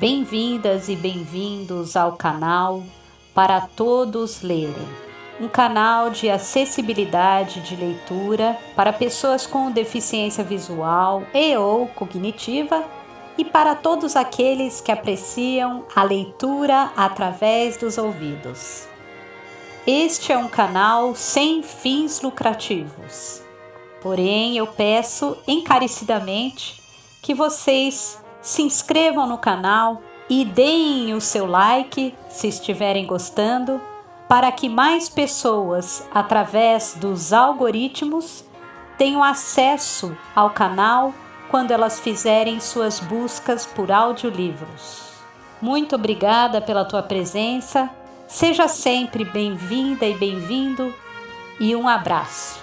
Bem-vindas e bem-vindos ao canal Para Todos Lerem, um canal de acessibilidade de leitura para pessoas com deficiência visual e ou cognitiva e para todos aqueles que apreciam a leitura através dos ouvidos. Este é um canal sem fins lucrativos, porém eu peço encarecidamente que vocês se inscrevam no canal e deem o seu like se estiverem gostando, para que mais pessoas, através dos algoritmos, tenham acesso ao canal quando elas fizerem suas buscas por audiolivros. Muito obrigada pela tua presença, seja sempre bem-vinda e bem-vindo, e um abraço.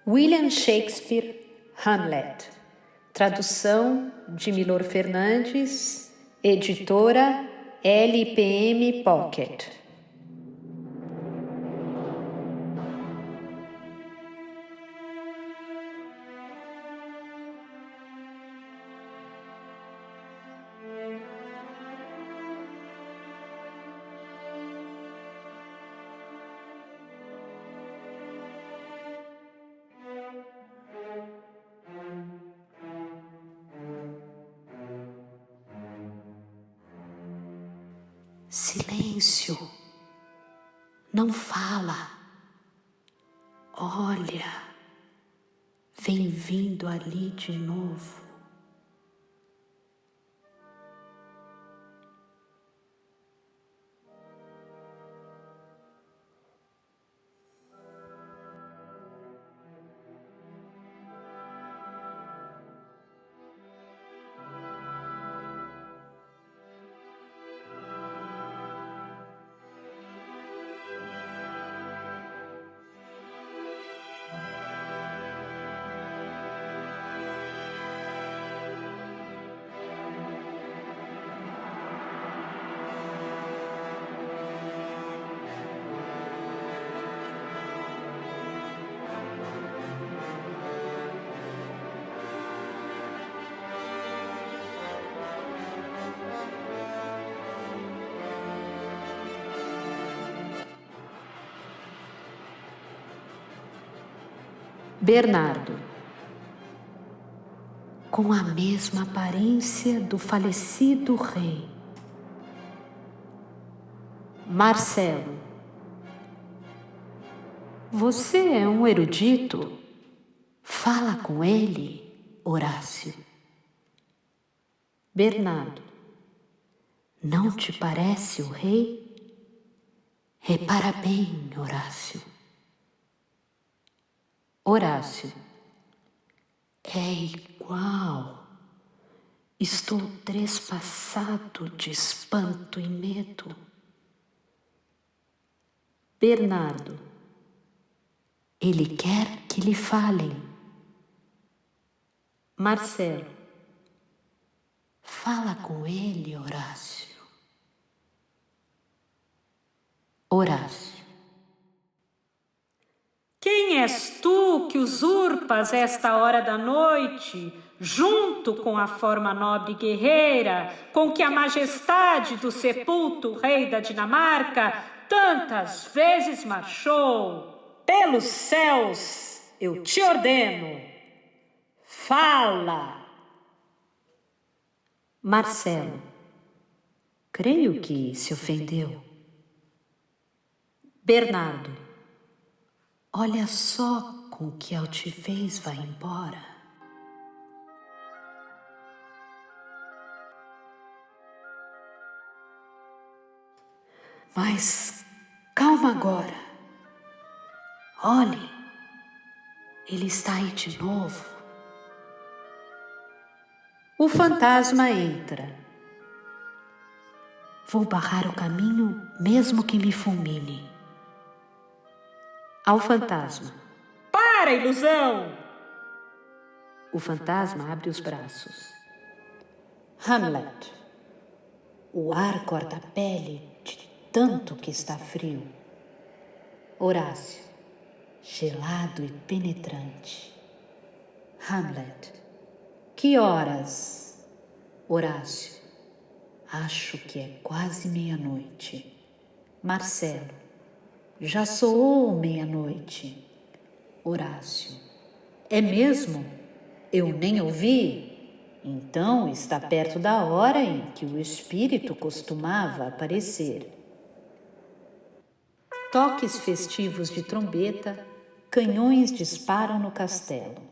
William Shakespeare, Hamlet. Tradução de Milor Fernandes, editora LPM Pocket. Silêncio, não fala, olha, vem vindo ali de novo. Bernardo, com a mesma aparência do falecido rei. Marcelo, você é um erudito? Fala com ele, Horácio. Bernardo, não te parece o rei? Repara bem, Horácio. Horácio, é igual. Estou trespassado de espanto e medo. Bernardo, ele quer que lhe falem. Marcelo, fala com ele, Horácio. Horácio, quem és tu que usurpas esta hora da noite, junto com a forma nobre e guerreira, com que a majestade do sepulto rei da Dinamarca tantas vezes marchou? Pelos céus, eu te ordeno, Fala! Marcelo, creio que se ofendeu. Bernardo, olha só com que altivez vai embora. Mas calma agora. Olhe, ele está aí de novo. O fantasma entra. Vou barrar o caminho, mesmo que me fulmine. Ao fantasma. para, ilusão! O fantasma abre os braços. Hamlet. O ar corta a pele de tanto que está frio. Horácio. Gelado e penetrante. Hamlet. Que horas? Horácio. Acho que é quase meia-noite. Marcelo. Já soou meia-noite. Horácio. É mesmo? Eu nem ouvi? Então está perto da hora em que o espírito costumava aparecer. Toques festivos de trombeta, canhões disparam no castelo.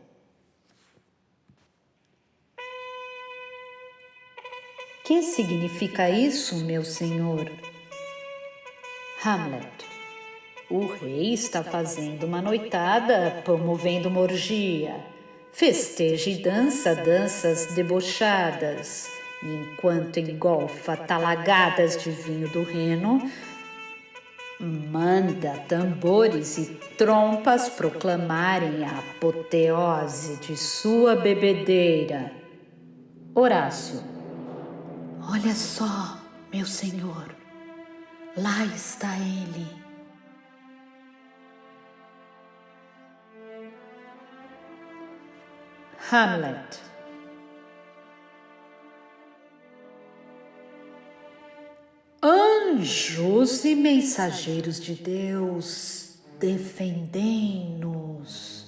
Que significa isso, meu senhor? Hamlet. O rei está fazendo uma noitada, promovendo uma orgia. Festeja e dança danças debochadas, e enquanto engolfa talagadas de vinho do Reno, manda tambores e trompas proclamarem a apoteose de sua bebedeira. Horácio. Olha só, meu senhor, lá está ele. Hamlet. Anjos e mensageiros de Deus, defendei-nos.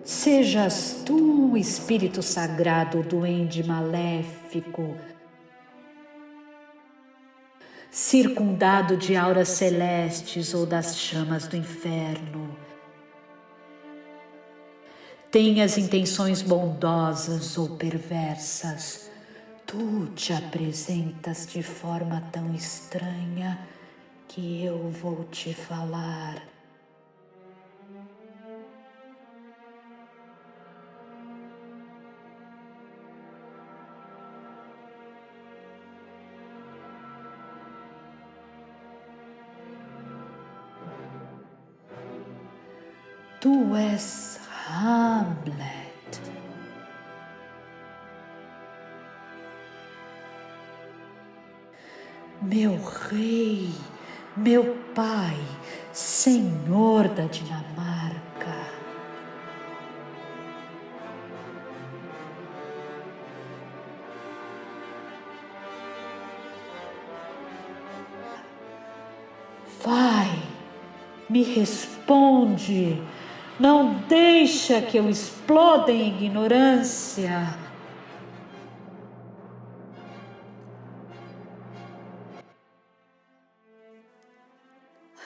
Sejas tu, espírito sagrado, duende maléfico, circundado de auras celestes ou das chamas do inferno. Tenhas intenções bondosas ou perversas, tu te apresentas de forma tão estranha que eu vou te falar. Tu és Hamlet. Meu rei, meu pai, senhor da Dinamarca. Vai, me responde. Não deixa que eu exploda em ignorância.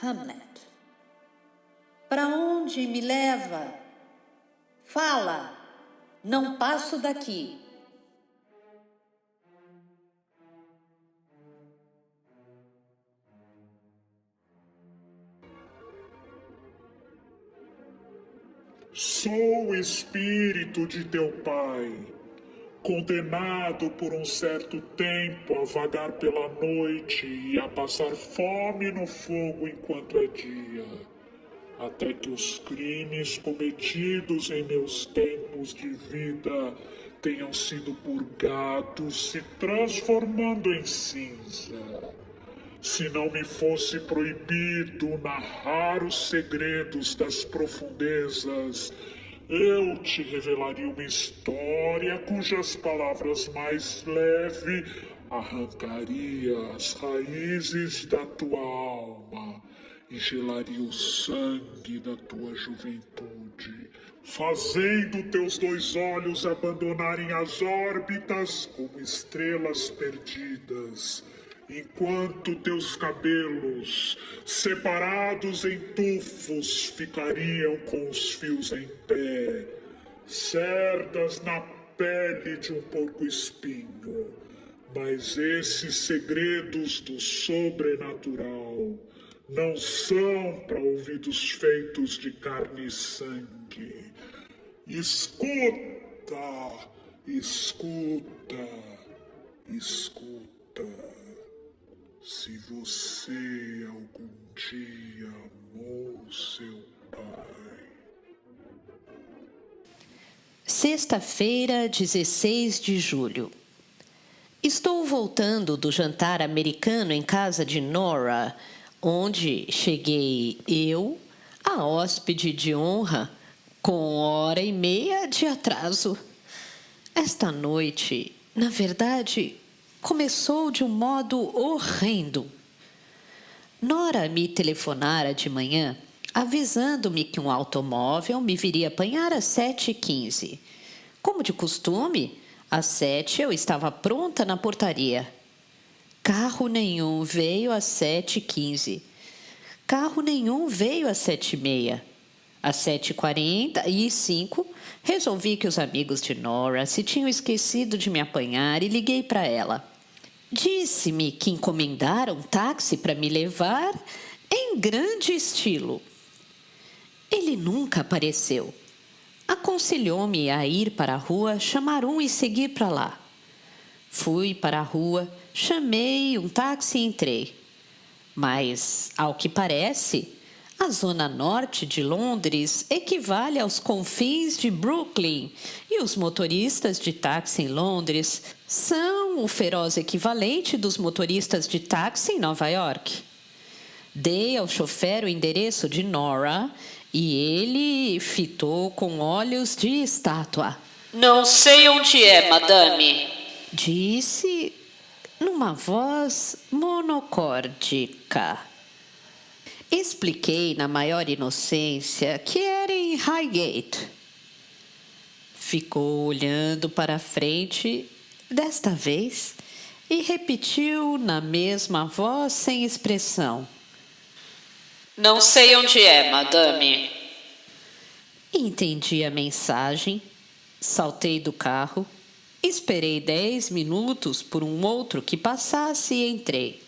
Hamlet. Para onde me leva? Fala, não passo daqui. Sou o espírito de teu pai, condenado por um certo tempo a vagar pela noite e a passar fome no fogo enquanto é dia, até que os crimes cometidos em meus tempos de vida tenham sido purgados, se transformando em cinza. Se não me fosse proibido narrar os segredos das profundezas, eu te revelaria uma história cujas palavras mais leves arrancaria as raízes da tua alma e gelaria o sangue da tua juventude, fazendo teus 2 olhos abandonarem as órbitas como estrelas perdidas, enquanto teus cabelos, separados em tufos, ficariam com os fios em pé, cerdas na pele de um porco-espinho. Mas esses segredos do sobrenatural não são para ouvidos feitos de carne e sangue. Escuta, escuta, escuta. Se você algum dia amou seu pai. Sexta-feira, 16 de julho. Estou voltando do jantar americano em casa de Nora, onde cheguei eu, a hóspede de honra, com 1h30 de atraso. Esta noite, na verdade, começou de um modo horrendo. Nora me telefonara de manhã, avisando-me que um automóvel me viria apanhar às 7h15. Como de costume, às 7h eu estava pronta na portaria. Carro nenhum veio às 7h15. Carro nenhum veio às 7h30. Às 7h45, resolvi que os amigos de Nora se tinham esquecido de me apanhar e liguei para ela. Disse-me que encomendaram um táxi para me levar em grande estilo. Ele nunca apareceu. Aconselhou-me a ir para a rua, chamar um e seguir para lá. Fui para a rua, chamei um táxi e entrei. Mas, ao que parece, a zona norte de Londres equivale aos confins de Brooklyn e os motoristas de táxi em Londres são o feroz equivalente dos motoristas de táxi em Nova York. Dei ao chofer o endereço de Nora e ele fitou com olhos de estátua. Não sei onde é, madame, disse numa voz monocórdica. Expliquei na maior inocência que era em Highgate. Ficou olhando para a frente, desta vez, e repetiu na mesma voz sem expressão. Não sei onde é, madame. Entendi a mensagem, saltei do carro, esperei 10 minutos por um outro que passasse e entrei.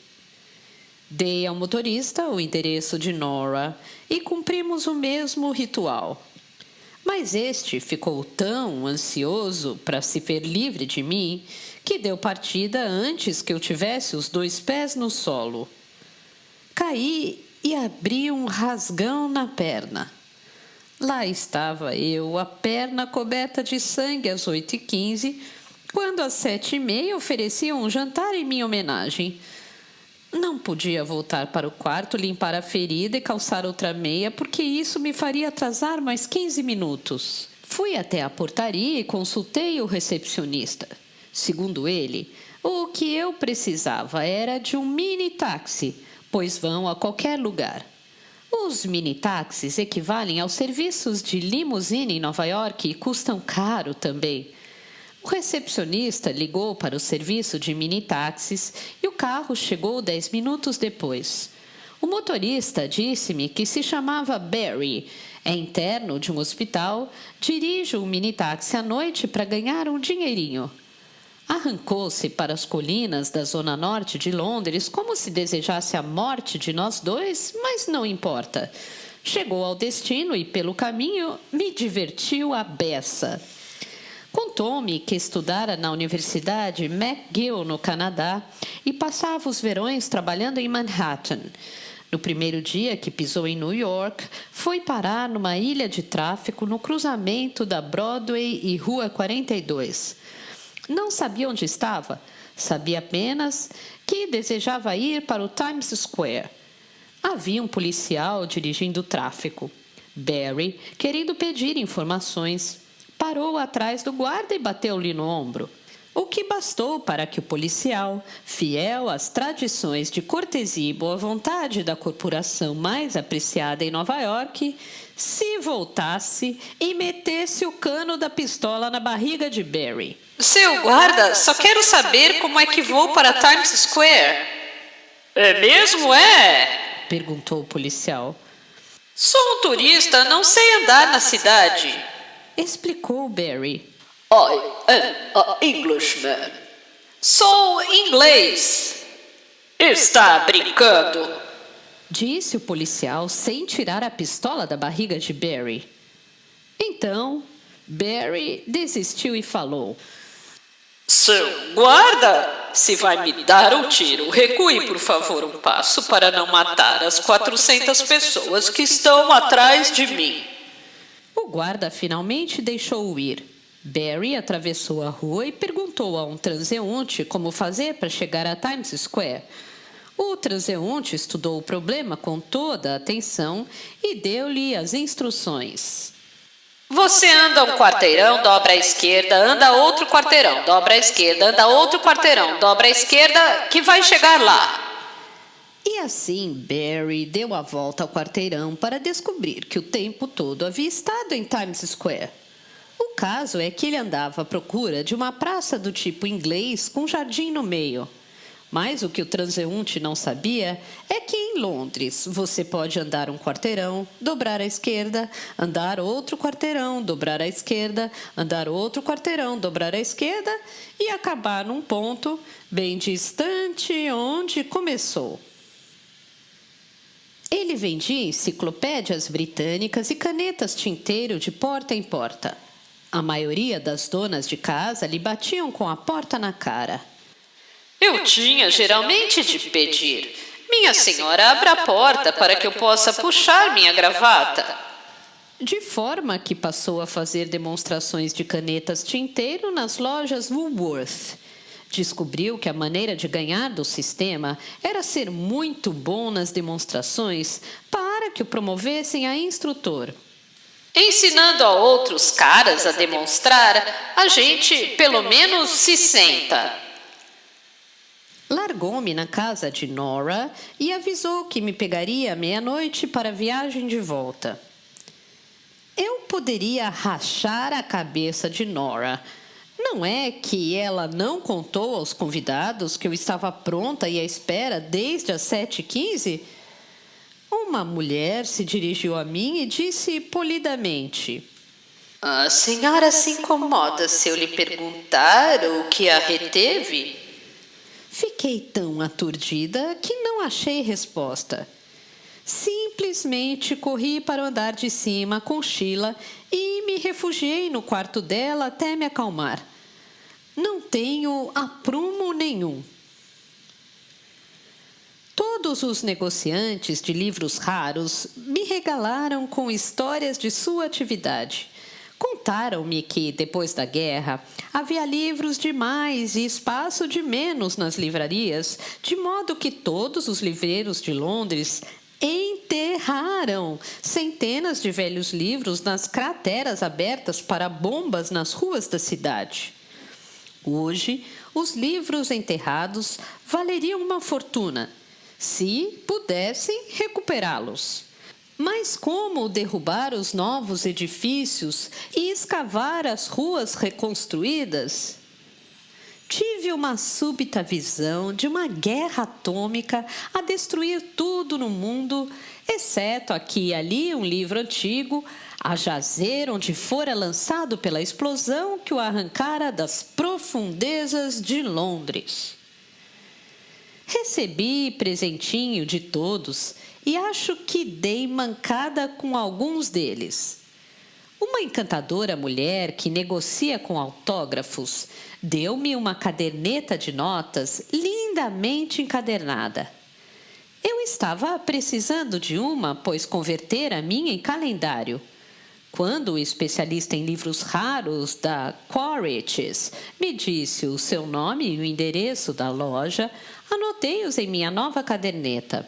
Dei ao motorista o endereço de Nora e cumprimos o mesmo ritual. Mas este ficou tão ansioso para se ver livre de mim que deu partida antes que eu tivesse os 2 pés no solo. Caí e abri um rasgão na perna. Lá estava eu, a perna coberta de sangue às 8h15, quando às 7h30 ofereciam um jantar em minha homenagem. Não podia voltar para o quarto, limpar a ferida e calçar outra meia, porque isso me faria atrasar mais 15 minutos. Fui até a portaria e consultei o recepcionista. Segundo ele, o que eu precisava era de um mini-táxi, pois vão a qualquer lugar. Os mini-táxis equivalem aos serviços de limusine em Nova York e custam caro também. O recepcionista ligou para o serviço de mini-táxis e o carro chegou 10 minutos depois. O motorista disse-me que se chamava Barry, é interno de um hospital, dirige um mini-táxi à noite para ganhar um dinheirinho. Arrancou-se para as colinas da zona norte de Londres como se desejasse a morte de nós dois, mas não importa. Chegou ao destino e, pelo caminho, me divertiu à beça. Contou-me que estudara na Universidade McGill, no Canadá, e passava os verões trabalhando em Manhattan. No primeiro dia que pisou em New York, foi parar numa ilha de tráfico no cruzamento da Broadway e Rua 42. Não sabia onde estava, sabia apenas que desejava ir para o Times Square. Havia um policial dirigindo o tráfico. Barry, querendo pedir informações, parou atrás do guarda e bateu-lhe no ombro. o que bastou para que o policial, fiel às tradições de cortesia e boa vontade da corporação mais apreciada em Nova York, se voltasse e metesse o cano da pistola na barriga de Barry. Seu guarda, só quero saber como é que vou para Times Square. É mesmo, é? Perguntou o policial. Sou um turista, não sei andar na cidade. Explicou Barry. I am an Englishman. Sou inglês. Está brincando? Disse o policial sem tirar a pistola da barriga de Barry. Então, Barry desistiu e falou: Seu guarda, se vai me dar um tiro, recue por favor um passo para não matar as 400 pessoas que estão atrás de mim. O guarda finalmente deixou-o ir. Barry atravessou a rua e perguntou a um transeunte como fazer para chegar a Times Square. O transeunte estudou o problema com toda a atenção e deu-lhe as instruções. Você anda um quarteirão, dobra à esquerda, anda outro quarteirão, dobra à esquerda, anda outro quarteirão, dobra à esquerda, que vai chegar lá. E assim Barry deu a volta ao quarteirão para descobrir que o tempo todo havia estado em Times Square. O caso é que ele andava à procura de uma praça do tipo inglês com jardim no meio. Mas o que o transeunte não sabia é que em Londres você pode andar um quarteirão, dobrar à esquerda, andar outro quarteirão, dobrar à esquerda, andar outro quarteirão, dobrar à esquerda e acabar num ponto bem distante onde começou. Ele vendia enciclopédias britânicas e canetas tinteiro de porta em porta. A maioria das donas de casa lhe batiam com a porta na cara. Eu tinha geralmente de pedir: minha senhora, abra a porta para que eu possa puxar minha gravata. De forma que passou a fazer demonstrações de canetas tinteiro nas lojas Woolworth. Descobriu que a maneira de ganhar do sistema era ser muito bom nas demonstrações para que o promovessem a instrutor. Ensinando a outros caras a demonstrar, a gente pelo menos se senta. Largou-me na casa de Nora e avisou que me pegaria à meia-noite para a viagem de volta. Eu poderia rachar a cabeça de Nora. Não é que ela não contou aos convidados que eu estava pronta e à espera desde as 7h15? Uma mulher se dirigiu a mim e disse polidamente: A senhora se incomoda se eu lhe perguntar o que a reteve? Fiquei tão aturdida que não achei resposta. Simplesmente corri para o andar de cima com Sheila e me refugiei no quarto dela até me acalmar. Não tenho aprumo nenhum. Todos os negociantes de livros raros me regalaram com histórias de sua atividade. Contaram-me que, depois da guerra, havia livros de mais e espaço de menos nas livrarias, de modo que todos os livreiros de Londres enterraram centenas de velhos livros nas crateras abertas para bombas nas ruas da cidade. Hoje, os livros enterrados valeriam uma fortuna, se pudessem recuperá-los. Mas como derrubar os novos edifícios e escavar as ruas reconstruídas? Tive uma súbita visão de uma guerra atômica a destruir tudo no mundo, exceto aqui e ali um livro antigo, a jazer onde fora lançado pela explosão que o arrancara das profundezas de Londres. Recebi presentinho de todos e acho que dei mancada com alguns deles. Uma encantadora mulher que negocia com autógrafos deu-me uma caderneta de notas lindamente encadernada. Eu estava precisando de uma, pois convertera a minha em calendário. Quando o especialista em livros raros da Quaritch's me disse o seu nome e o endereço da loja, anotei-os em minha nova caderneta.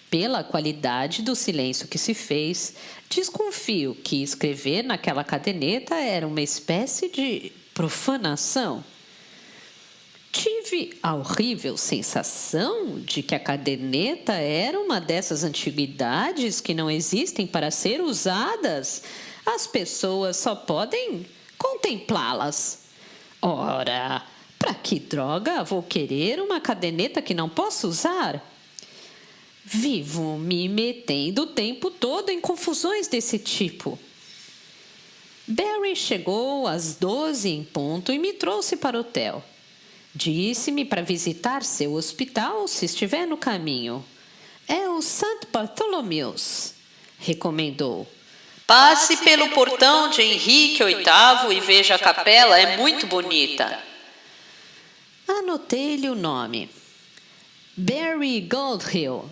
Pela qualidade do silêncio que se fez, desconfio que escrever naquela caderneta era uma espécie de profanação. tive a horrível sensação de que a caderneta era uma dessas antiguidades que não existem para ser usadas. As pessoas só podem contemplá-las. Ora, para que droga vou querer uma caderneta que não posso usar? Vivo me metendo o tempo todo em confusões desse tipo. Barry chegou às 12 em ponto e me trouxe para o hotel. Disse-me para visitar seu hospital se estiver no caminho. É o St. Bartholomew's, recomendou. Passe pelo portão de Henrique VIII e veja a capela, é muito bonita. Anotei-lhe o nome. Barry Goldhill,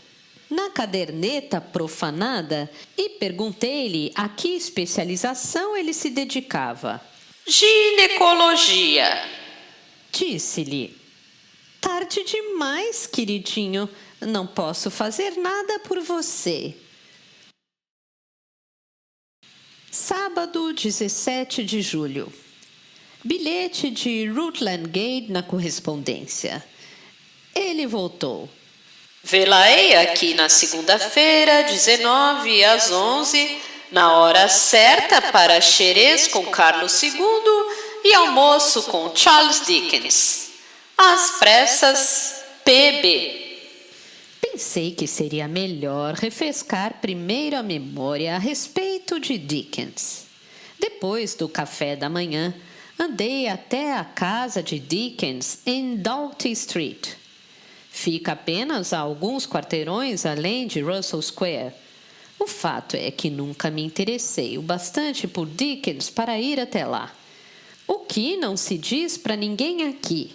na caderneta profanada, e perguntei-lhe a que especialização ele se dedicava. Ginecologia. Disse-lhe: tarde demais, queridinho. Não posso fazer nada por você. Sábado, 17 de julho. Bilhete de Rutland Gate na correspondência. Ele voltou. Vê-la-ei aqui na segunda-feira, 19 às 11, na hora certa para xerez com Carlos II e almoço com Charles Dickens. Às pressas, PB. Pensei que seria melhor refrescar primeiro a memória a respeito de Dickens. Depois do café da manhã, andei até a casa de Dickens em Doughty Street. Fica apenas a alguns quarteirões além de Russell Square. O fato é que nunca me interessei o bastante por Dickens para ir até lá. O que não se diz para ninguém aqui.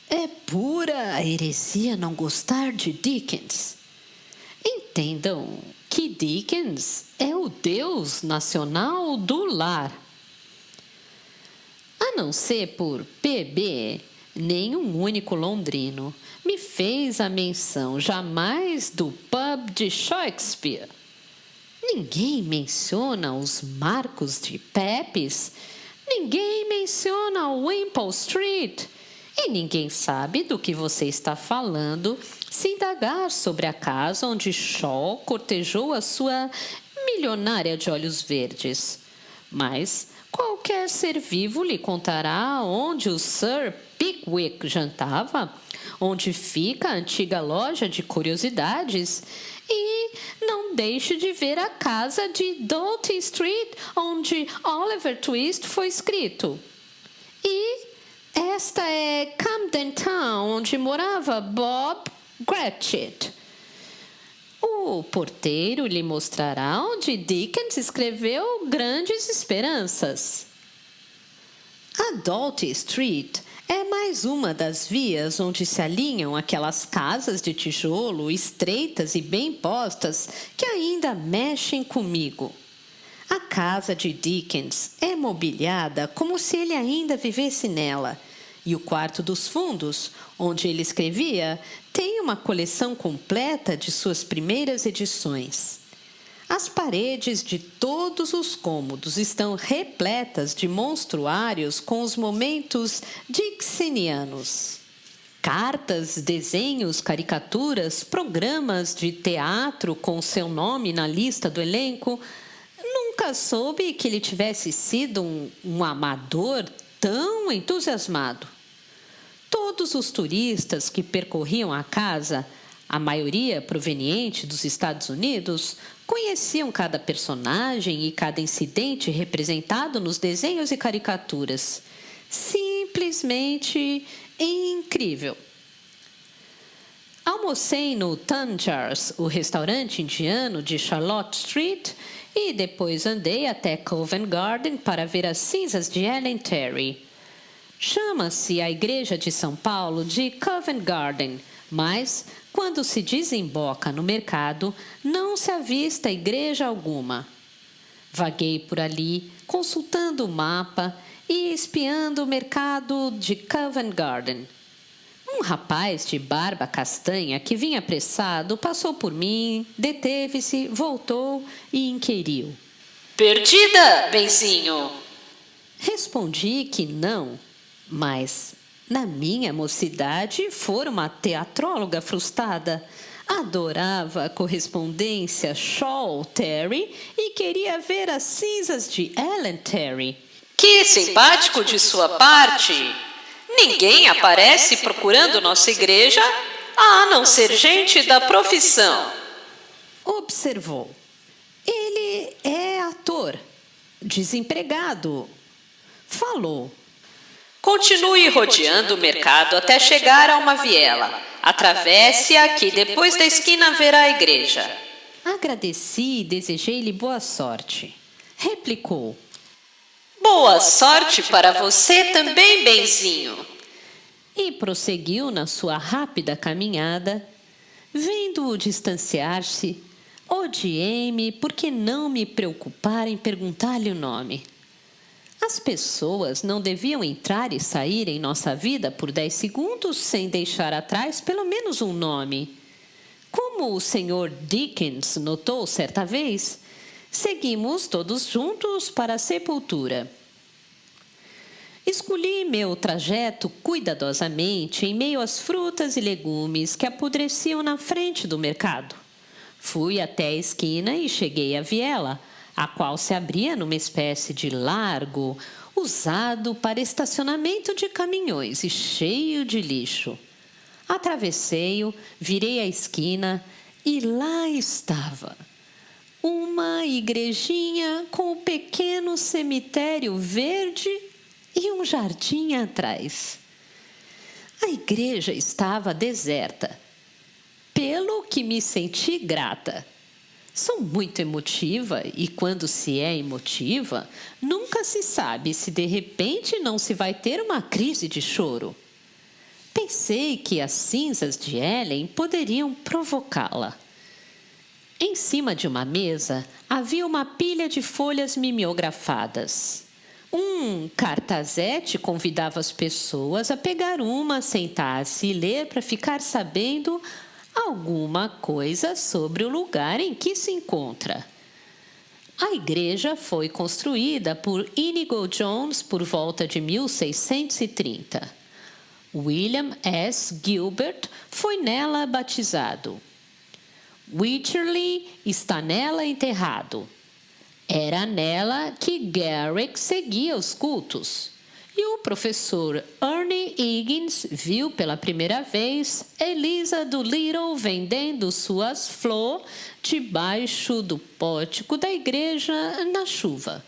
É pura heresia não gostar de Dickens. Entendam que Dickens é o Deus nacional do lar. A não ser por PB, nenhum único londrino me fez a menção jamais do pub de Shakespeare. Ninguém menciona os Marcos de Pepys, ninguém menciona Wimpole Street, e ninguém sabe do que você está falando se indagar sobre a casa onde Shaw cortejou a sua milionária de olhos verdes. Mas qualquer ser vivo lhe contará onde o Sir Pickwick jantava, onde fica a antiga loja de curiosidades, e não deixe de ver a casa de Doughty Street, onde Oliver Twist foi escrito. E esta é Camden Town, onde morava Bob Cratchit. O porteiro lhe mostrará onde Dickens escreveu Grandes Esperanças. A Doughty Street é mais uma das vias onde se alinham aquelas casas de tijolo estreitas e bem postas que ainda mexem comigo. A casa de Dickens é mobiliada como se ele ainda vivesse nela, e o quarto dos fundos, onde ele escrevia, tem uma coleção completa de suas primeiras edições. As paredes de todos os cômodos estão repletas de monstruários com os momentos dixonianos. Cartas, desenhos, caricaturas, programas de teatro com seu nome na lista do elenco. Nunca soube que ele tivesse sido um amador tão entusiasmado. Todos os turistas que percorriam a casa, a maioria proveniente dos Estados Unidos, conheciam cada personagem e cada incidente representado nos desenhos e caricaturas. Simplesmente incrível. Almocei no Tanjars, o restaurante indiano de Charlotte Street, e depois andei até Covent Garden para ver as cinzas de Ellen Terry. Chama-se a Igreja de São Paulo de Covent Garden, mas, quando se desemboca no mercado, não se avista igreja alguma. Vaguei por ali, consultando o mapa e espiando o mercado de Covent Garden. Um rapaz de barba castanha que vinha apressado passou por mim, deteve-se, voltou e inquiriu. Perdida, benzinho? Respondi que não, mas Na minha mocidade, fora uma teatróloga frustrada. Adorava a correspondência Shaw Terry e queria ver as cinzas de Ellen Terry. Que simpático de sua parte! Ninguém aparece procurando nossa igreja, a não ser gente da profissão. Observou. Ele é ator, desempregado. Falou. Continue rodeando o mercado até chegar a uma viela. Atravesse-a que depois da esquina verá a igreja. Agradeci e desejei-lhe boa sorte. Replicou. Boa sorte para você também, benzinho. E prosseguiu na sua rápida caminhada. Vendo-o distanciar-se, odiei-me porque não me preocupar em perguntar-lhe o nome. As pessoas não deviam entrar e sair em nossa vida por 10 segundos sem deixar atrás pelo menos um nome. Como o Sr. Dickens notou certa vez, seguimos todos juntos para a sepultura. Escolhi meu trajeto cuidadosamente em meio às frutas e legumes que apodreciam na frente do mercado. Fui até a esquina e cheguei à viela, a qual se abria numa espécie de largo usado para estacionamento de caminhões e cheio de lixo. Atravessei-o, virei a esquina e lá estava. Uma igrejinha com um pequeno cemitério verde e um jardim atrás. A igreja estava deserta, pelo que me senti grata. Sou muito emotiva e, quando se é emotiva, nunca se sabe se de repente não se vai ter uma crise de choro. Pensei que as cinzas de Ellen poderiam provocá-la. Em cima de uma mesa havia uma pilha de folhas mimeografadas. Um cartazete convidava as pessoas a pegar uma, sentar-se e ler para ficar sabendo alguma coisa sobre o lugar em que se encontra. A igreja foi construída por Inigo Jones por volta de 1630. William S. Gilbert foi nela batizado. Wycherley está nela enterrado. Era nela que Garrick seguia os cultos. E o professor Ernie Higgins viu pela primeira vez Eliza Doolittle vendendo suas flores debaixo do pórtico da igreja na chuva.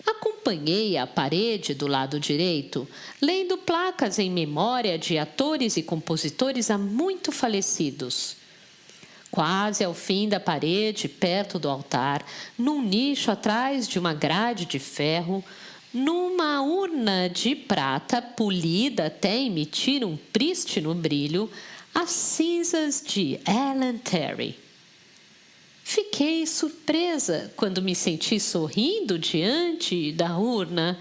Acompanhei a parede do lado direito, lendo placas em memória de atores e compositores há muito falecidos. Quase ao fim da parede, perto do altar, num nicho atrás de uma grade de ferro, numa urna de prata polida até emitir um prístino brilho, as cinzas de Ellen Terry. Fiquei surpresa quando me senti sorrindo diante da urna.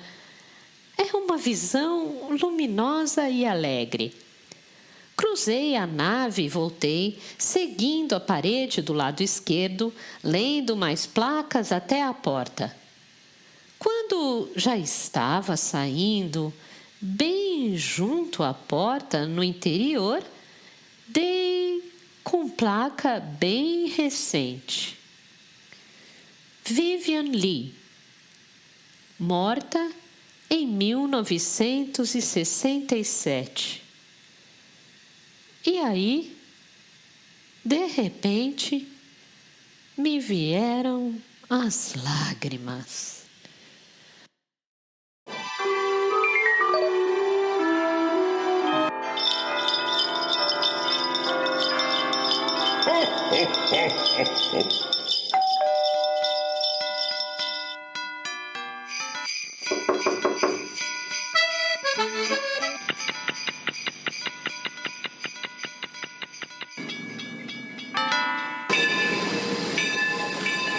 É uma visão luminosa e alegre. Cruzei a nave e voltei, seguindo a parede do lado esquerdo, lendo mais placas até a porta. Quando já estava saindo, bem junto à porta, no interior, dei com placa bem recente. Vivian Leigh, morta em 1967. E aí, de repente, me vieram as lágrimas.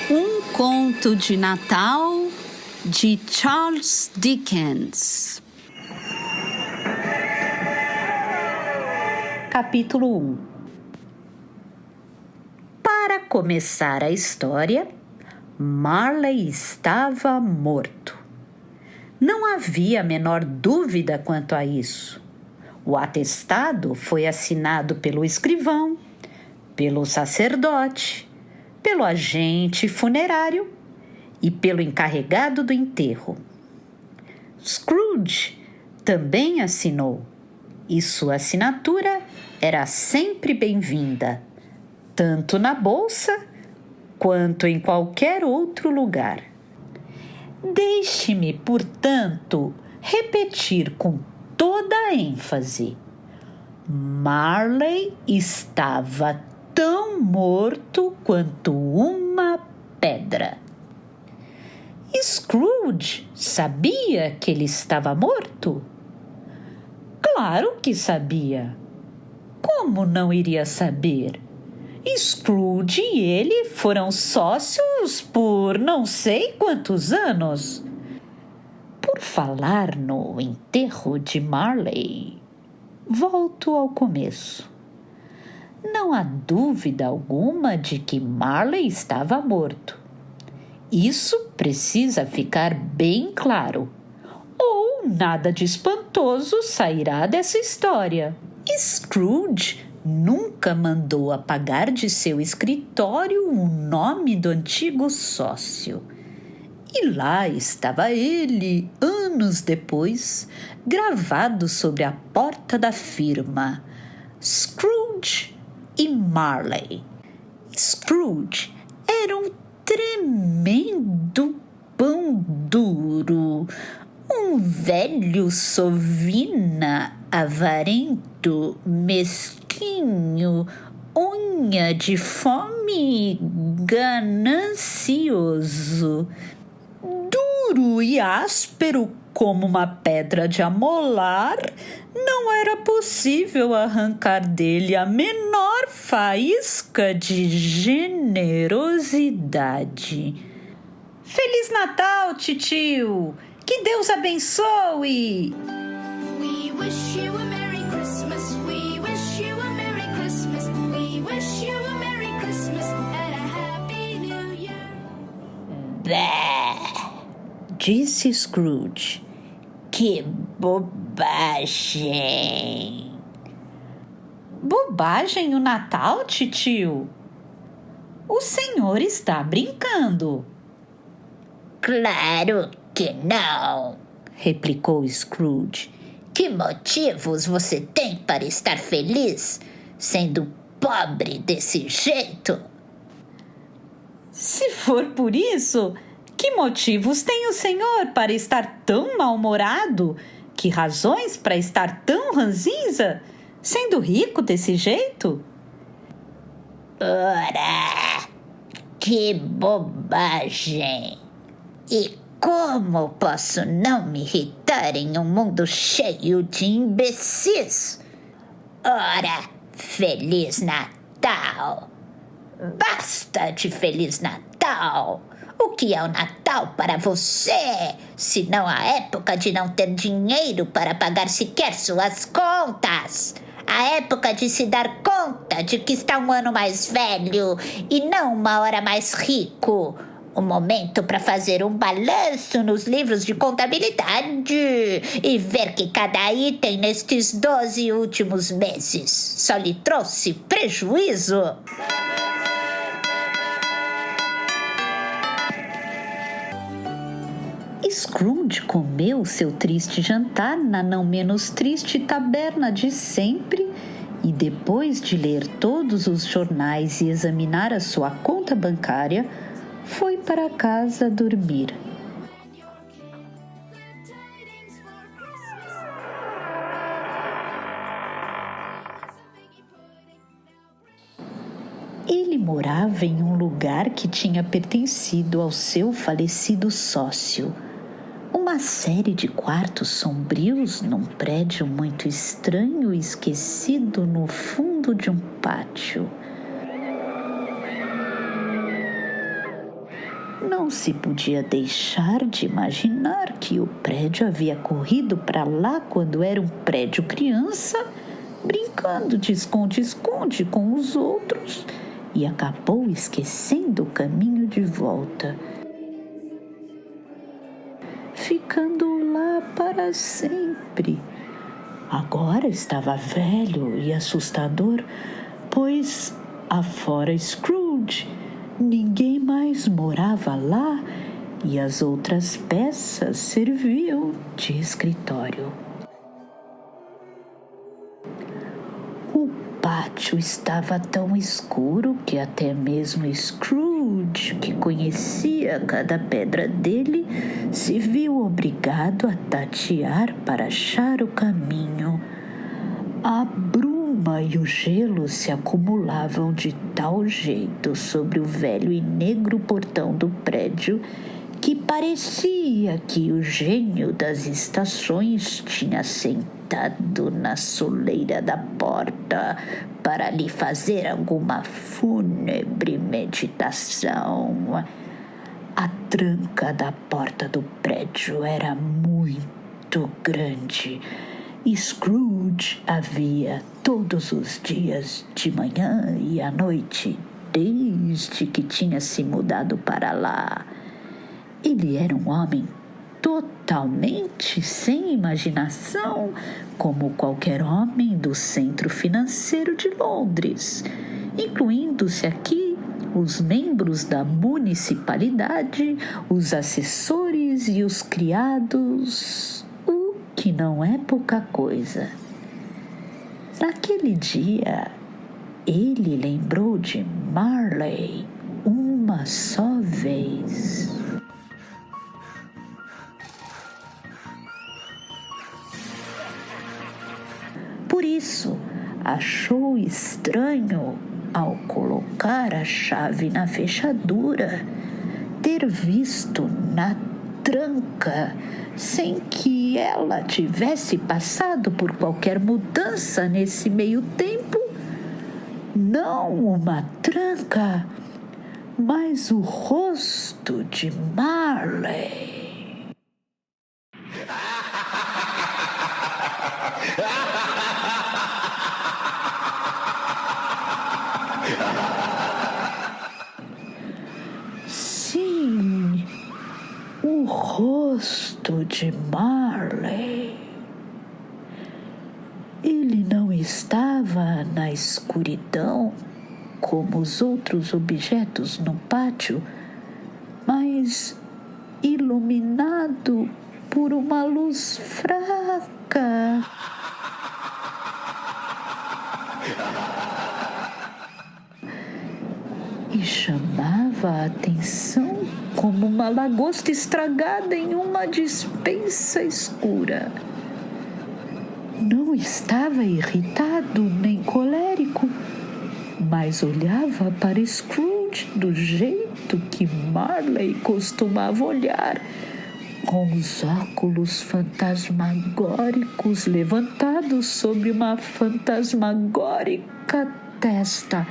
Um conto de Natal de Charles Dickens. Capítulo 1. Para começar a história, Marley estava morto. Não havia a menor dúvida quanto a isso. O atestado foi assinado pelo escrivão, pelo sacerdote, pelo agente funerário e pelo encarregado do enterro. Scrooge também assinou, e sua assinatura era sempre bem-vinda, tanto na bolsa quanto em qualquer outro lugar. Deixe-me, portanto, repetir com toda a ênfase: Marley estava tão morto quanto uma pedra. Scrooge sabia que ele estava morto? Claro que sabia. Como não iria saber? Scrooge e ele foram sócios por não sei quantos anos. Por falar no enterro de Marley, volto ao começo. Não há dúvida alguma de que Marley estava morto. Isso precisa ficar bem claro, ou nada de espantoso sairá dessa história. Scrooge nunca mandou apagar de seu escritório o nome do antigo sócio. E lá estava ele, anos depois, gravado sobre a porta da firma: Scrooge e Marley. Scrooge era um tremendo pão duro, um velho sovina avarento, mesquinho, unha de fome e ganancioso, duro e áspero como uma pedra de amolar. Não era possível arrancar dele a menor faísca de generosidade. Feliz Natal, titio! Que Deus abençoe! We wish you a Merry Christmas. We wish you a Merry Christmas. We wish you a Merry Christmas and a Happy New Year. Bé! Disse Scrooge. Que bobagem! Bobagem o Natal, titio? O senhor está brincando. Claro que não, replicou Scrooge. Que motivos você tem para estar feliz, sendo pobre desse jeito? Se for por isso, que motivos tem o senhor para estar tão mal-humorado? Que razões para estar tão ranzinza, sendo rico desse jeito? Ora, que bobagem! E como posso não me irritar em um mundo cheio de imbecis? Ora, Feliz Natal! Basta de Feliz Natal! O que é o Natal para você, se não a época de não ter dinheiro para pagar sequer suas contas? A época de se dar conta de que está um ano mais velho e não uma hora mais rico. O momento para fazer um balanço nos livros de contabilidade e ver que cada item nestes 12 últimos meses só lhe trouxe prejuízo. Scrooge comeu seu triste jantar na não menos triste taberna de sempre e, depois de ler todos os jornais e examinar a sua conta bancária, foi para casa dormir. Ele morava em um lugar que tinha pertencido ao seu falecido sócio. Uma série de quartos sombrios num prédio muito estranho e esquecido no fundo de um pátio. Não se podia deixar de imaginar que o prédio havia corrido para lá quando era um prédio criança, brincando de esconde-esconde com os outros, e acabou esquecendo o caminho de volta, ficando lá para sempre. Agora estava velho e assustador, pois, afora Scrooge, ninguém mais morava lá e as outras peças serviam de escritório. O pátio estava tão escuro que até mesmo Scrooge, que conhecia cada pedra dele, se viu obrigado a tatear para achar o caminho. A bruma e o gelo se acumulavam de tal jeito sobre o velho e negro portão do prédio que parecia que o gênio das estações tinha sentado na soleira da porta para lhe fazer alguma fúnebre meditação. A tranca da porta do prédio era muito grande. Scrooge a via todos os dias, de manhã e à noite, desde que tinha se mudado para lá. Ele era um homem totalmente sem imaginação, como qualquer homem do centro financeiro de Londres, incluindo-se aqui os membros da municipalidade, os assessores e os criados, o que não é pouca coisa. Naquele dia, ele lembrou de Marley uma só vez. Por isso, achou estranho, ao colocar a chave na fechadura, ter visto na tranca, sem que ela tivesse passado por qualquer mudança nesse meio tempo, não uma tranca, mas o rosto de Marley. Sim, o rosto de Marley. Ele não estava na escuridão como os outros objetos no pátio, mas iluminado por uma luz fraca. E chamava a atenção como uma lagosta estragada em uma despensa escura. Não estava irritado nem colérico, mas olhava para Scrooge do jeito que Marley costumava olhar, com os óculos fantasmagóricos levantados sobre uma fantasmagórica testa.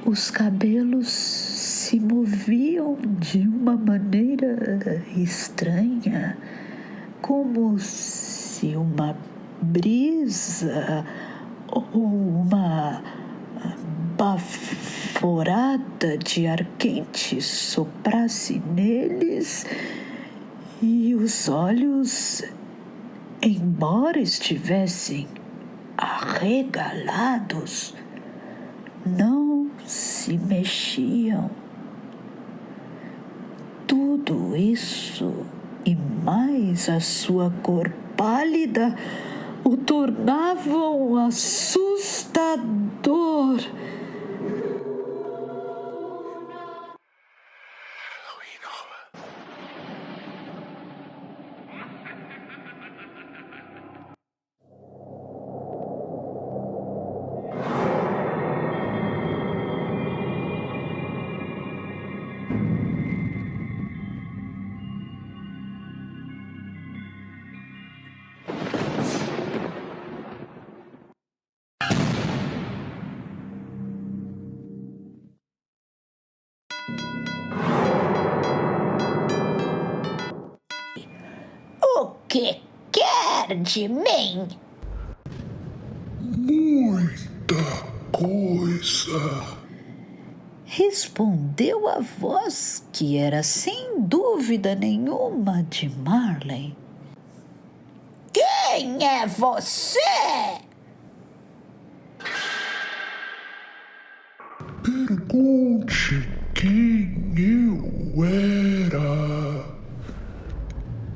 Os cabelos se moviam de uma maneira estranha, como se uma brisa ou uma baforada de ar quente soprasse neles, e os olhos, embora estivessem arregalados, não se mexiam. Tudo isso e mais a sua cor pálida o tornavam assustador. O que quer de mim? Muita coisa. respondeu a voz que era sem dúvida nenhuma de Marley. Quem é você? Pergunte quem eu era.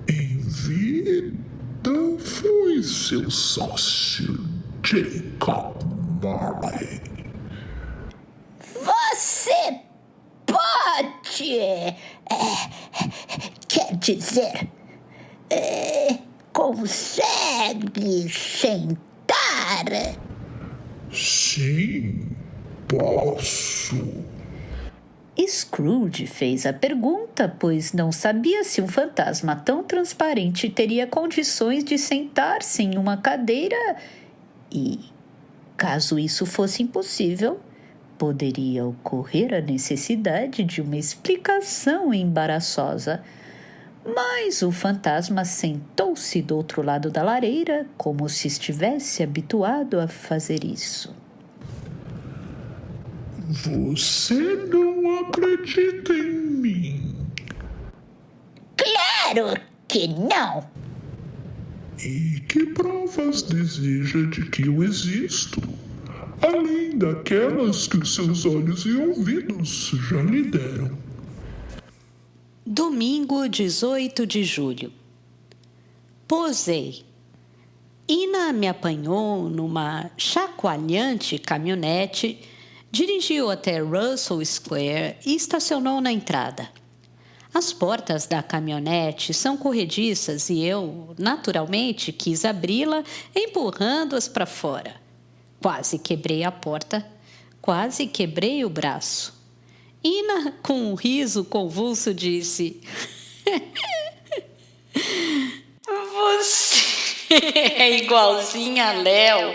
Em vida fui seu sócio, Jacob Marley. Você pode... quer dizer... consegue sentar? Sim, posso. Scrooge fez a pergunta, pois não sabia se um fantasma tão transparente teria condições de sentar-se em uma cadeira e, caso isso fosse impossível, poderia ocorrer a necessidade de uma explicação embaraçosa. Mas o fantasma sentou-se do outro lado da lareira, como se estivesse habituado a fazer isso. Você não acredita em mim? Claro que não! E que provas deseja de que eu existo? Além daquelas que os seus olhos e ouvidos já lhe deram. Domingo, 18 de julho. Posei. Ina me apanhou numa chacoalhante caminhonete, dirigiu até Russell Square e estacionou na entrada. As portas da caminhonete são corrediças e eu, naturalmente, quis abri-la, empurrando-as para fora. Quase quebrei a porta, quase quebrei o braço. Ina, com um riso convulso, disse: Você é igualzinha a Léo.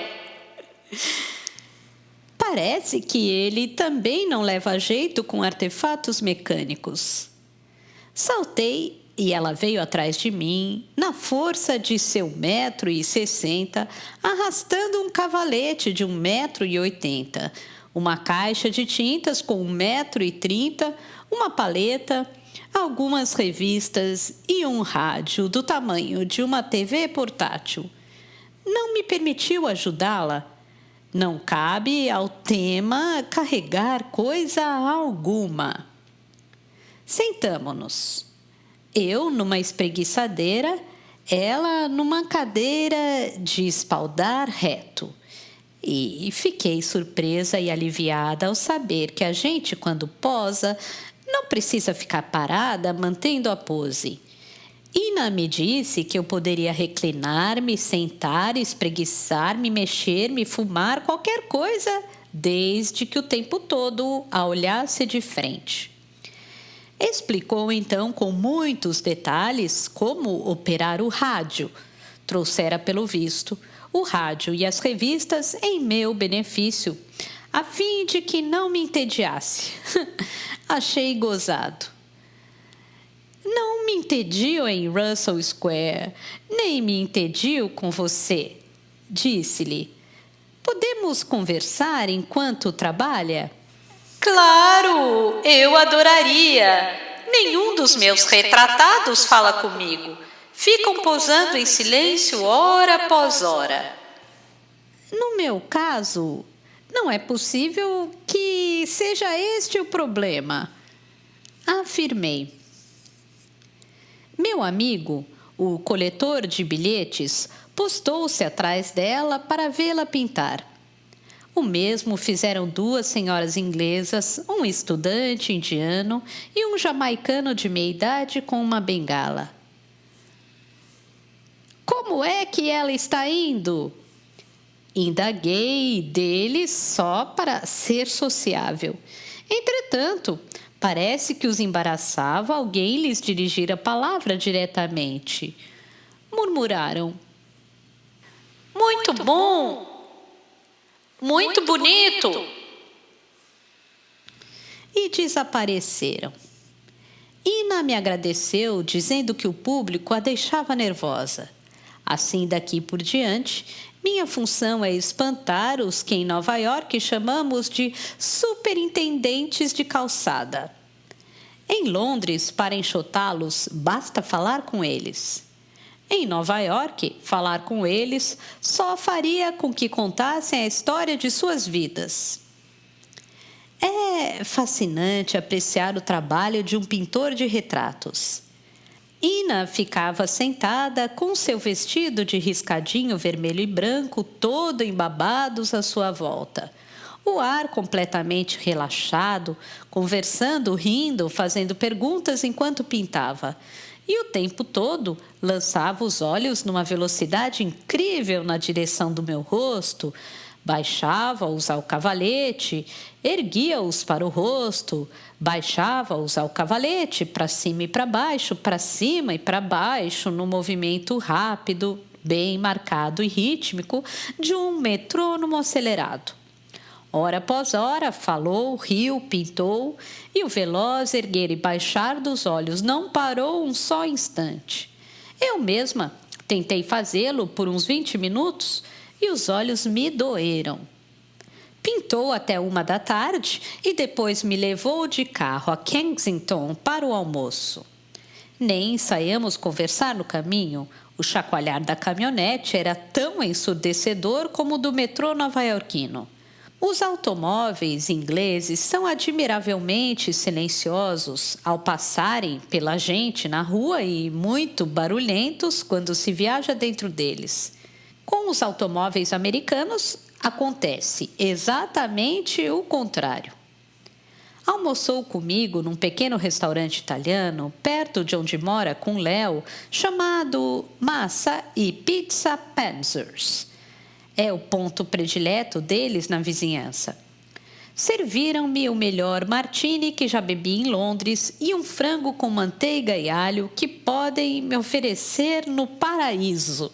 Parece que ele também não leva jeito com artefatos mecânicos. Saltei e ela veio atrás de mim, na força de seu 1,60 m, arrastando um cavalete de 1,80 m, uma caixa de tintas com 1,30 m, uma paleta, algumas revistas e um rádio do tamanho de uma TV portátil. Não me permitiu ajudá-la. Não cabe ao tema carregar coisa alguma. Sentamo-nos. Eu numa espreguiçadeira, ela numa cadeira de espaldar reto. E fiquei surpresa e aliviada ao saber que a gente, quando posa, não precisa ficar parada mantendo a pose. Ina me disse que eu poderia reclinar-me, sentar, espreguiçar-me, mexer-me, fumar, qualquer coisa, desde que o tempo todo a olhasse de frente. Explicou então com muitos detalhes como operar o rádio. Trouxera, pelo visto, o rádio e as revistas em meu benefício, a fim de que não me entediasse. Achei gozado. Não me entedio em Russell Square, nem me entedio com você, disse-lhe. Podemos conversar enquanto trabalha? Claro, eu adoraria. Nenhum dos meus retratados fala comigo. Ficam posando em silêncio hora após hora. No meu caso, não é possível que seja este o problema, afirmei. Meu amigo, o coletor de bilhetes, postou-se atrás dela para vê-la pintar. O mesmo fizeram 2 senhoras inglesas, um estudante indiano e um jamaicano de meia-idade com uma bengala. Como é que ela está indo? Indaguei dele só para ser sociável. Entretanto, parece que os embaraçava alguém lhes dirigir a palavra diretamente. Murmuraram. Muito bom! Muito bonito! E desapareceram. Ina me agradeceu, dizendo que o público a deixava nervosa. Assim, daqui por diante, minha função é espantar os que em Nova York chamamos de superintendentes de calçada. Em Londres, para enxotá-los, basta falar com eles. Em Nova York, falar com eles só faria com que contassem a história de suas vidas. É fascinante apreciar o trabalho de um pintor de retratos. Ina ficava sentada com seu vestido de riscadinho vermelho e branco todo embabados à sua volta. O ar completamente relaxado, conversando, rindo, fazendo perguntas enquanto pintava. E o tempo todo lançava os olhos numa velocidade incrível na direção do meu rosto, baixava-os ao cavalete, erguia-os para o rosto, baixava-os ao cavalete, para cima e para baixo, para cima e para baixo, no movimento rápido, bem marcado e rítmico de um metrônomo acelerado. Hora após hora, falou, riu, pintou, e o veloz erguer e baixar dos olhos não parou um só instante. Eu mesma tentei fazê-lo por uns 20 minutos e os olhos me doeram. Pintou até 1 da tarde e depois me levou de carro a Kensington para o almoço. Nem ensaiamos conversar no caminho. O chacoalhar da caminhonete era tão ensurdecedor como o do metrô nova-iorquino. Os automóveis ingleses são admiravelmente silenciosos ao passarem pela gente na rua e muito barulhentos quando se viaja dentro deles. Com os automóveis americanos, acontece exatamente o contrário. Almoçou comigo num pequeno restaurante italiano, perto de onde mora com Léo, chamado Massa e Pizza Panzers. É o ponto predileto deles na vizinhança. Serviram-me o melhor martini que já bebi em Londres e um frango com manteiga e alho que podem me oferecer no paraíso.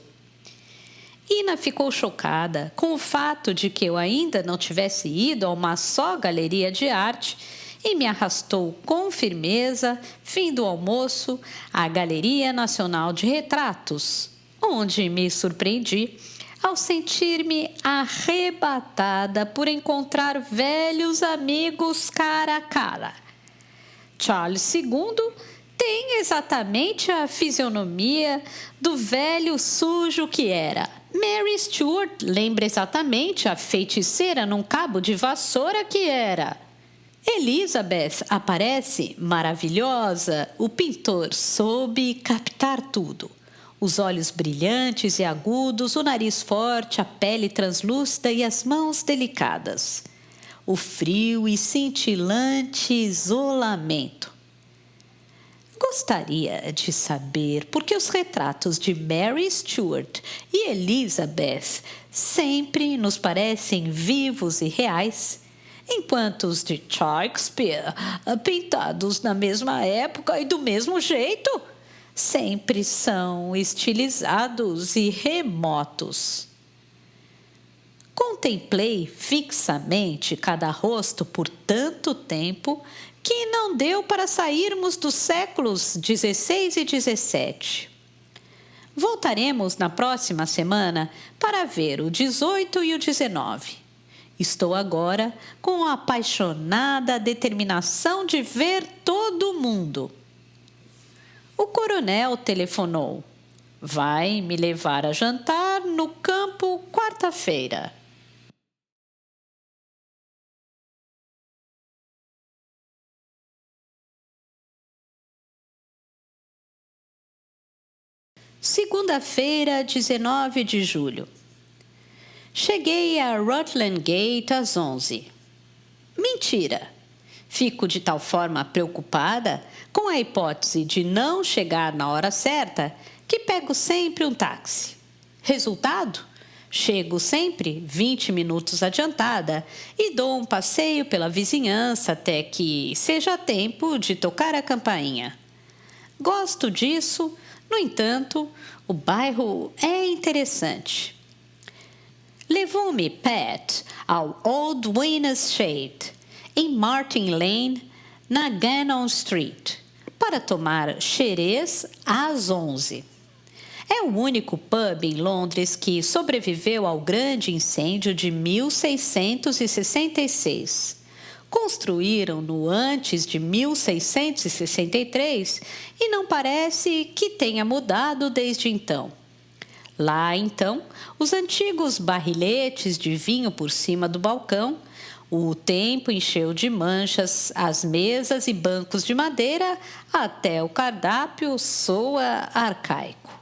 Ina ficou chocada com o fato de que eu ainda não tivesse ido a uma só galeria de arte e me arrastou com firmeza, fim do almoço, à Galeria Nacional de Retratos, onde me surpreendi ao sentir-me arrebatada por encontrar velhos amigos cara a cara. Charles II tem exatamente a fisionomia do velho sujo que era. Mary Stuart lembra exatamente a feiticeira num cabo de vassoura que era. Elizabeth aparece maravilhosa. O pintor soube captar tudo. Os olhos brilhantes e agudos, o nariz forte, a pele translúcida e as mãos delicadas. O frio e cintilante isolamento. Gostaria de saber por que os retratos de Mary Stuart e Elizabeth sempre nos parecem vivos e reais, enquanto os de Shakespeare, pintados na mesma época e do mesmo jeito, sempre são estilizados e remotos. Contemplei fixamente cada rosto por tanto tempo que não deu para sairmos dos séculos XVI e XVII. Voltaremos na próxima semana para ver o 18 e o 19. Estou agora com a apaixonada determinação de ver todo mundo. O coronel telefonou. Vai me levar a jantar no campo quarta-feira. Segunda-feira, 19 de julho. Cheguei a Rutland Gate às 11. Mentira! Fico de tal forma preocupada com a hipótese de não chegar na hora certa que pego sempre um táxi. Resultado? Chego sempre 20 minutos adiantada e dou um passeio pela vizinhança até que seja tempo de tocar a campainha. Gosto disso, no entanto, o bairro é interessante. Levou-me Pat ao Old Winners Shade, em Martin Lane, na Gannon Street, para tomar xerez às 11. É o único pub em Londres que sobreviveu ao grande incêndio de 1666. Construíram-no antes de 1663 e não parece que tenha mudado desde então. Lá, então, os antigos barriletes de vinho por cima do balcão, o tempo encheu de manchas as mesas e bancos de madeira, até o cardápio soa arcaico.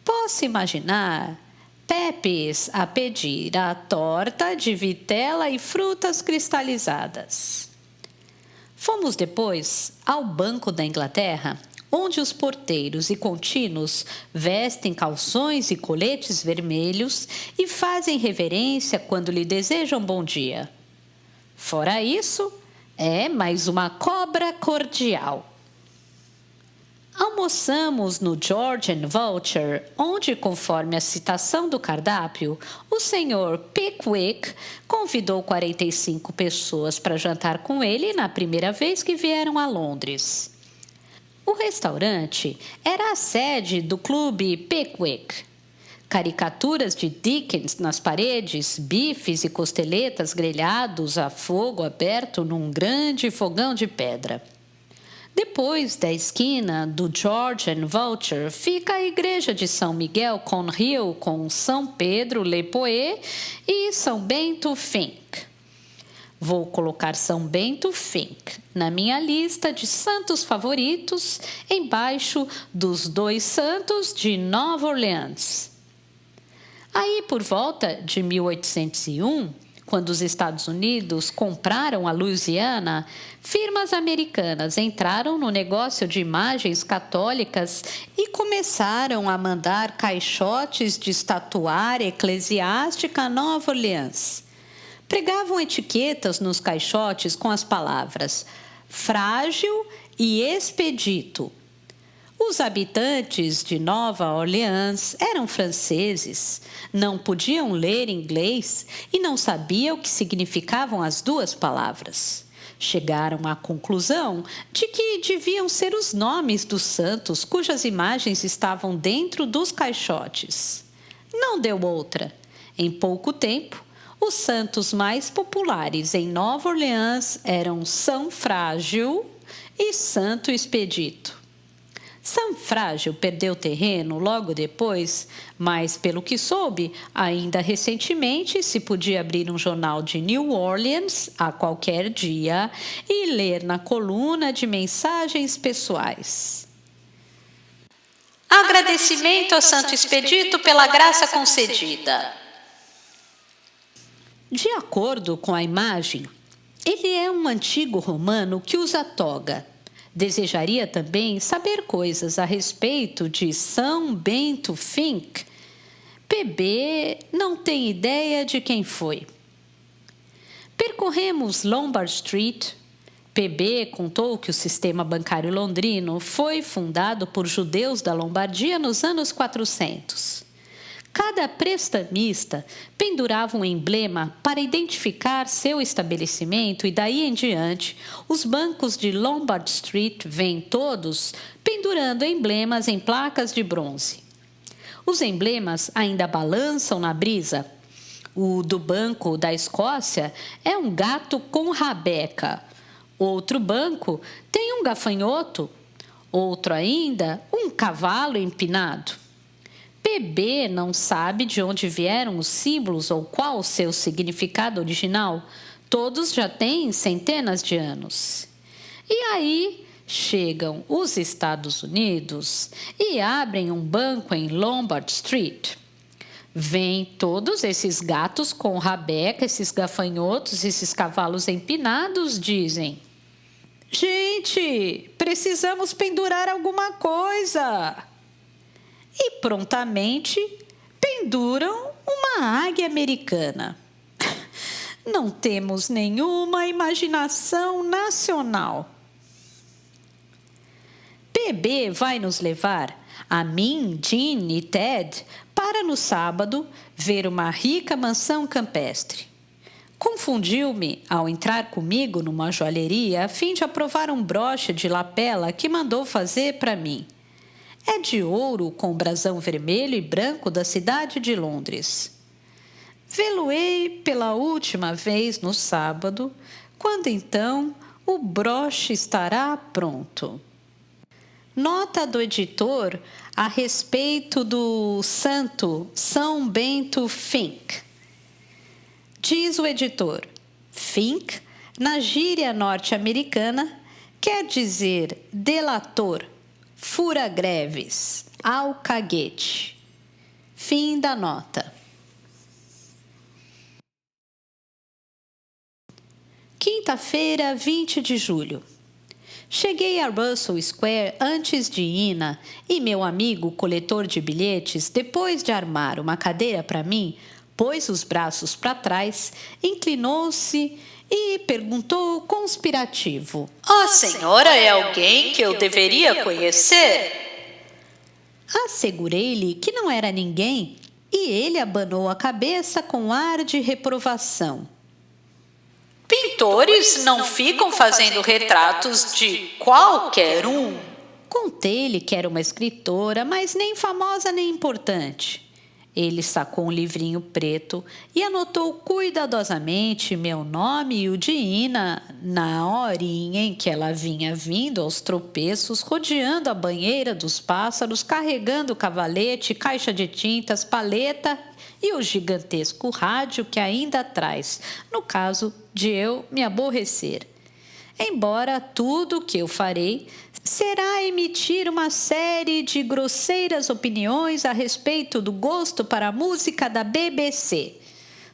Posso imaginar Pepes a pedir a torta de vitela e frutas cristalizadas. Fomos depois ao Banco da Inglaterra, onde os porteiros e contínuos vestem calções e coletes vermelhos e fazem reverência quando lhe desejam bom dia. Fora isso, é mais uma cobra cordial. Almoçamos no George & Vulture, onde, conforme a citação do cardápio, o Sr. Pickwick convidou 45 pessoas para jantar com ele na primeira vez que vieram a Londres. O restaurante era a sede do Clube Pickwick. Caricaturas de Dickens nas paredes, bifes e costeletas grelhados a fogo aberto num grande fogão de pedra. Depois da esquina do George & Vulture fica a igreja de São Miguel Cornhill com São Pedro Lepoé e São Bento Fink. Vou colocar São Bento Fink na minha lista de santos favoritos, embaixo dos 2 santos de Nova Orleans. Aí, por volta de 1801, quando os Estados Unidos compraram a Louisiana, firmas americanas entraram no negócio de imagens católicas e começaram a mandar caixotes de estatuária eclesiástica a Nova Orleans. Pregavam etiquetas nos caixotes com as palavras frágil e expedito. Os habitantes de Nova Orleans eram franceses, não podiam ler inglês e não sabiam o que significavam as 2 palavras. Chegaram à conclusão de que deviam ser os nomes dos santos cujas imagens estavam dentro dos caixotes. Não deu outra. Em pouco tempo, os santos mais populares em Nova Orleans eram São Frágil e Santo Expedito. São Frágil perdeu terreno logo depois, mas, pelo que soube, ainda recentemente se podia abrir um jornal de New Orleans a qualquer dia e ler na coluna de mensagens pessoais. Agradecimento a Santo Expedito pela graça concedida. De acordo com a imagem, ele é um antigo romano que usa toga. Desejaria também saber coisas a respeito de São Bento Fink. PB não tem ideia de quem foi. Percorremos Lombard Street. PB contou que o sistema bancário londrino foi fundado por judeus da Lombardia nos anos 400. Cada prestamista pendurava um emblema para identificar seu estabelecimento e daí em diante, os bancos de Lombard Street vêm todos pendurando emblemas em placas de bronze. Os emblemas ainda balançam na brisa. O do Banco da Escócia é um gato com rabeca. Outro banco tem um gafanhoto. Outro ainda, um cavalo empinado. PB não sabe de onde vieram os símbolos ou qual o seu significado original. Todos já têm centenas de anos. E aí chegam os Estados Unidos e abrem um banco em Lombard Street. Vêm todos esses gatos com rabeca, esses gafanhotos, esses cavalos empinados, dizem: gente, precisamos pendurar alguma coisa. E prontamente penduram uma águia americana. Não temos nenhuma imaginação nacional. PB vai nos levar, a mim, Jean e Ted, para no sábado ver uma rica mansão campestre. Confundiu-me ao entrar comigo numa joalheria a fim de aprovar um broche de lapela que mandou fazer para mim. É de ouro com brasão vermelho e branco da cidade de Londres. Vê-lo-ei pela última vez no sábado, quando então o broche estará pronto. Nota do editor a respeito do santo São Bento Fink. Diz o editor: Fink, na gíria norte-americana, quer dizer delator, fura-greves, alcaguete. Fim da nota. Quinta-feira, 20 de julho. Cheguei a Russell Square antes de Ina e meu amigo coletor de bilhetes, depois de armar uma cadeira para mim, pôs os braços para trás, inclinou-se e perguntou conspirativo: A senhora é alguém que eu deveria conhecer? Assegurei-lhe que não era ninguém e ele abanou a cabeça com ar de reprovação. Pintores não ficam fazendo retratos de qualquer um. Contei-lhe que era uma escritora, mas nem famosa nem importante. Ele sacou um livrinho preto e anotou cuidadosamente meu nome e o de Ina na horinha em que ela vinha vindo aos tropeços, rodeando a banheira dos pássaros, carregando cavalete, caixa de tintas, paleta e o gigantesco rádio que ainda traz, no caso de eu me aborrecer. Embora tudo o que eu farei será emitir uma série de grosseiras opiniões a respeito do gosto para a música da BBC.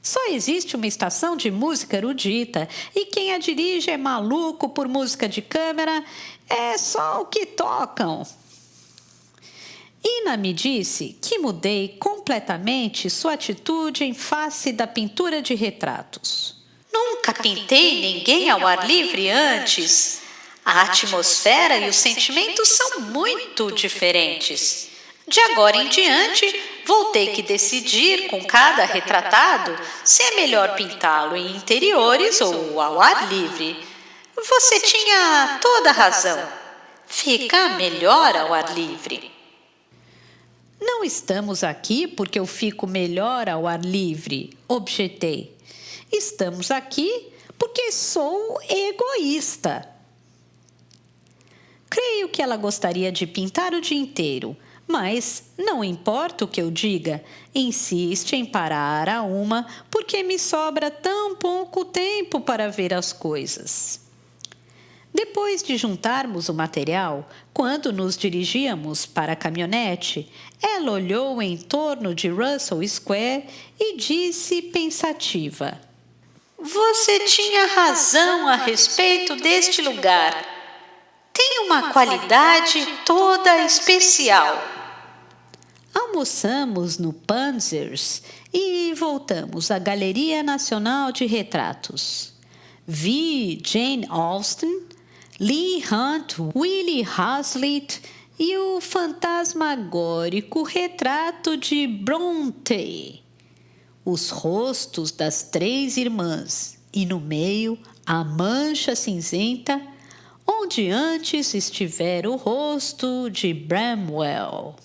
Só existe uma estação de música erudita e quem a dirige é maluco por música de câmara, é só o que tocam. Ina me disse que mudei completamente sua atitude em face da pintura de retratos. Nunca pintei ninguém ao ar livre antes. A atmosfera e os sentimentos são muito diferentes. De agora em diante, vou ter que decidir com cada retratado se é melhor pintá-lo em interiores ou ao ar livre. Você tinha toda a razão. Fica melhor ao ar livre. Não estamos aqui porque eu fico melhor ao ar livre, objetei. Estamos aqui porque sou egoísta. Creio que ela gostaria de pintar o dia inteiro, mas, não importa o que eu diga, insiste em parar a uma porque me sobra tão pouco tempo para ver as coisas. Depois de juntarmos o material, quando nos dirigíamos para a caminhonete, ela olhou em torno de Russell Square e disse pensativa: Você tinha razão a respeito deste lugar. Tem uma qualidade toda especial. Almoçamos no Panzers e voltamos à Galeria Nacional de Retratos. Vi Jane Austen, Leigh Hunt, Willie Hazlitt e o fantasmagórico retrato de Bronte. Os rostos das 3 irmãs e no meio a mancha cinzenta onde antes estivera o rosto de Bramwell.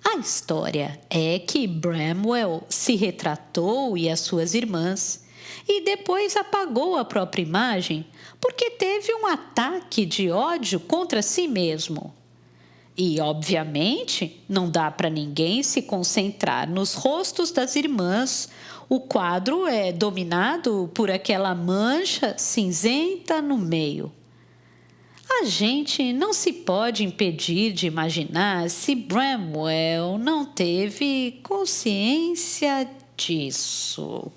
A história é que Bramwell se retratou e as suas irmãs e depois apagou a própria imagem porque teve um ataque de ódio contra si mesmo. E, obviamente, não dá para ninguém se concentrar nos rostos das irmãs. O quadro é dominado por aquela mancha cinzenta no meio. A gente não se pode impedir de imaginar se Bramwell não teve consciência disso.